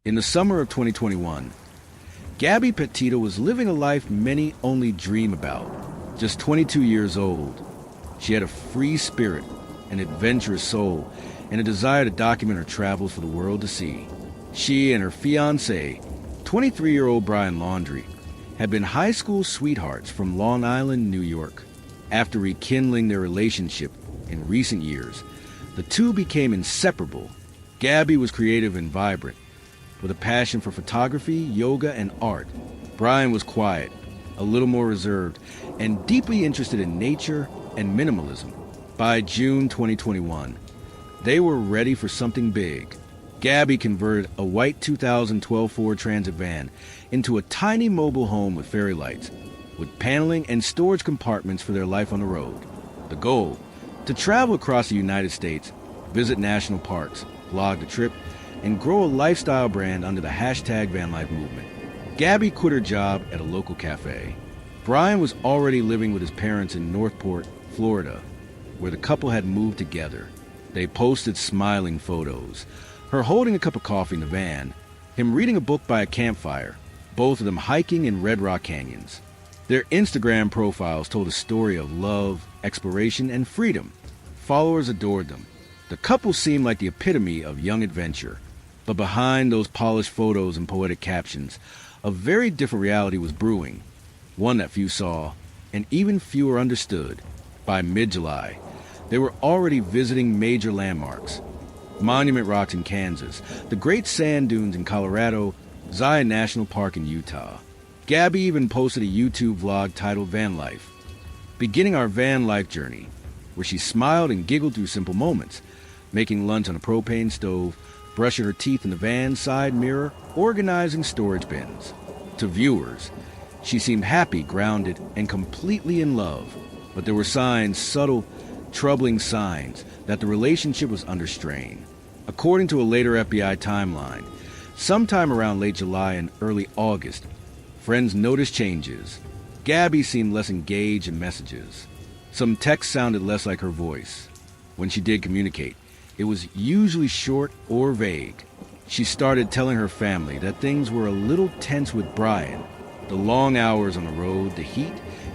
In the summer of 2021, Gabby Petito was living a life many only dream about. Just 22 years old, she had a free spirit, an adventurous soul, and a desire to document her travels for the world to see. She and her fiancé, 23-year-old Brian Laundrie, had been high school sweethearts from Long Island, New York. After rekindling their relationship in recent years, the two became inseparable. Gabby was creative and vibrant, with a passion for photography, yoga, and art. Brian was quiet, a little more reserved, and deeply interested in nature and minimalism. By June 2021, they were ready for something big. Gabby converted a white 2012 Ford Transit van into a tiny mobile home with fairy lights, with paneling and storage compartments for their life on the road. The goal? To travel across the United States, visit national parks, blog the trip, and grow a lifestyle brand under the hashtag #VanLife movement. Gabby quit her job at a local cafe. Brian was already living with his parents in Northport, Florida, where the couple had moved together. They posted smiling photos, her holding a cup of coffee in the van, him reading a book by a campfire, both of them hiking in Red Rock Canyons. Their Instagram profiles told a story of love, exploration, and freedom. Followers adored them. The couple seemed like the epitome of young adventure. But behind those polished photos and poetic captions, a very different reality was brewing, one that few saw, and even fewer understood. By mid-July, they were already visiting major landmarks: Monument Rocks in Kansas, the Great Sand Dunes in Colorado, Zion National Park in Utah. Gabby even posted a YouTube vlog titled Van Life, beginning our van life journey, where she smiled and giggled through simple moments, making lunch on a propane stove, brushing her teeth in the van's side mirror, organizing storage bins. To viewers, she seemed happy, grounded, and completely in love. But there were signs, subtle, troubling signs, that the relationship was under strain. According to a later FBI timeline, sometime around late July and early August, friends noticed changes. Gabby seemed less engaged in messages. Some texts sounded less like her voice. When she did communicate, it was usually short or vague. She started telling her family that things were a little tense with Brian. The long hours on the road, the heat,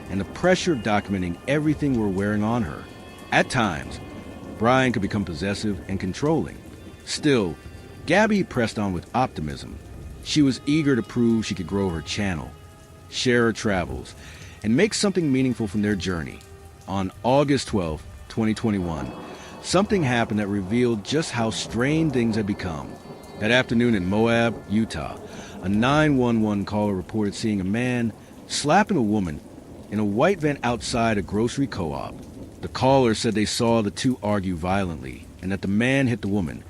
and the pressure of documenting everything we're wearing on her. At times, Brian could become possessive and controlling. Still, Gabby pressed on with optimism. She was eager to prove she could grow her channel, share her travels, and make something meaningful from their journey. On August 12, 2021, something happened that revealed just how strained things had become. That afternoon in Moab, Utah, a 911 caller reported seeing a man slapping a woman in a white van outside a grocery co-op. The caller said they saw the two argue violently and that the man hit the woman,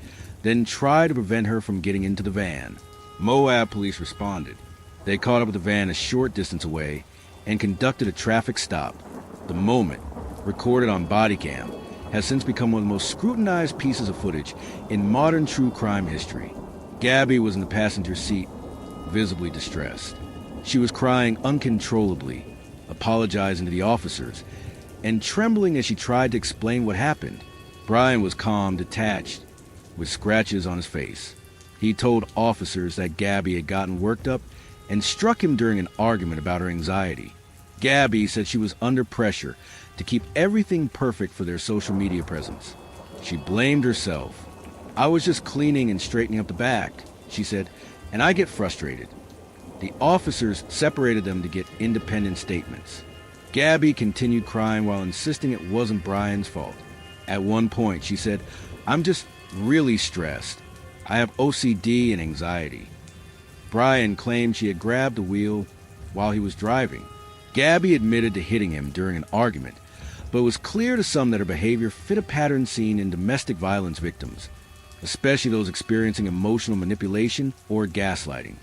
then tried to prevent her from getting into the van. Moab police responded. They caught up with the van a short distance away and conducted a traffic stop. The moment, recorded on body cam, has since become one of the most scrutinized pieces of footage in modern true crime history. Gabby was in the passenger seat, visibly distressed. She was crying uncontrollably, apologizing to the officers, and trembling as she tried to explain what happened. Brian was calm, detached, with scratches on his face. He told officers that Gabby had gotten worked up and struck him during an argument about her anxiety. Gabby said she was under pressure to keep everything perfect for their social media presence. She blamed herself. "I was just cleaning and straightening up the back," she said, "and I get frustrated." The officers separated them to get independent statements. Gabby continued crying while insisting it wasn't Brian's fault. At one point, she said, "I'm just really stressed. I have OCD and anxiety." Brian claimed she had grabbed the wheel while he was driving. Gabby admitted to hitting him during an argument, but it was clear to some that her behavior fit a pattern seen in domestic violence victims, especially those experiencing emotional manipulation or gaslighting.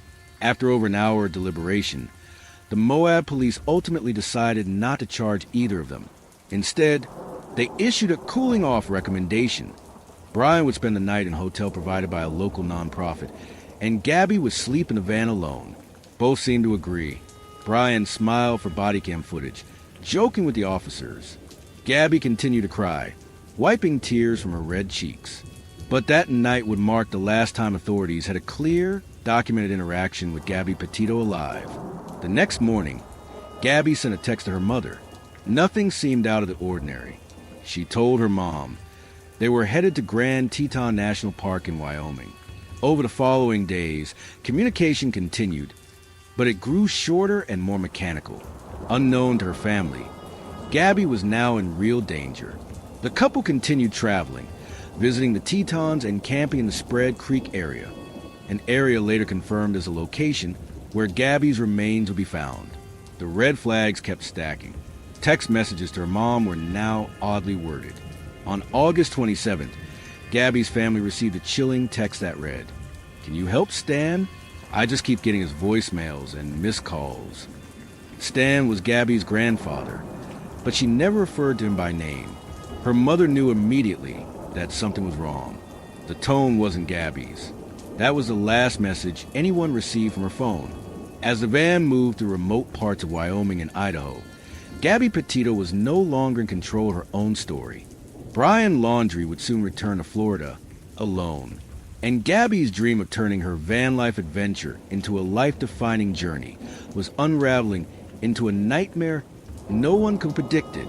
After over an hour of deliberation, the Moab police ultimately decided not to charge either of them. Instead, they issued a cooling-off recommendation. Brian would spend the night in a hotel provided by a local nonprofit, and Gabby would sleep in the van alone. Both seemed to agree. Brian smiled for body cam footage, joking with the officers. Gabby continued to cry, wiping tears from her red cheeks. But that night would mark the last time authorities had a clear, documented interaction with Gabby Petito alive. The next morning, Gabby sent a text to her mother. Nothing seemed out of the ordinary. She told her mom they were headed to Grand Teton National Park in Wyoming. Over the following days, communication continued, but it grew shorter and more mechanical. Unknown to her family, Gabby was now in real danger. The couple continued traveling, visiting the Tetons and camping in the Spread Creek area, an area later confirmed as a location where Gabby's remains would be found. The red flags kept stacking. Text messages to her mom were now oddly worded. On August 27th, Gabby's family received a chilling text that read, "Can you help Stan? I just keep getting his voicemails and missed calls." Stan was Gabby's grandfather, but she never referred to him by name. Her mother knew immediately that something was wrong. The tone wasn't Gabby's. That was the last message anyone received from her phone. As the van moved through remote parts of Wyoming and Idaho, Gabby Petito was no longer in control of her own story. Brian Laundrie would soon return to Florida alone, and Gabby's dream of turning her van life adventure into a life-defining journey was unraveling into a nightmare no one could predict it.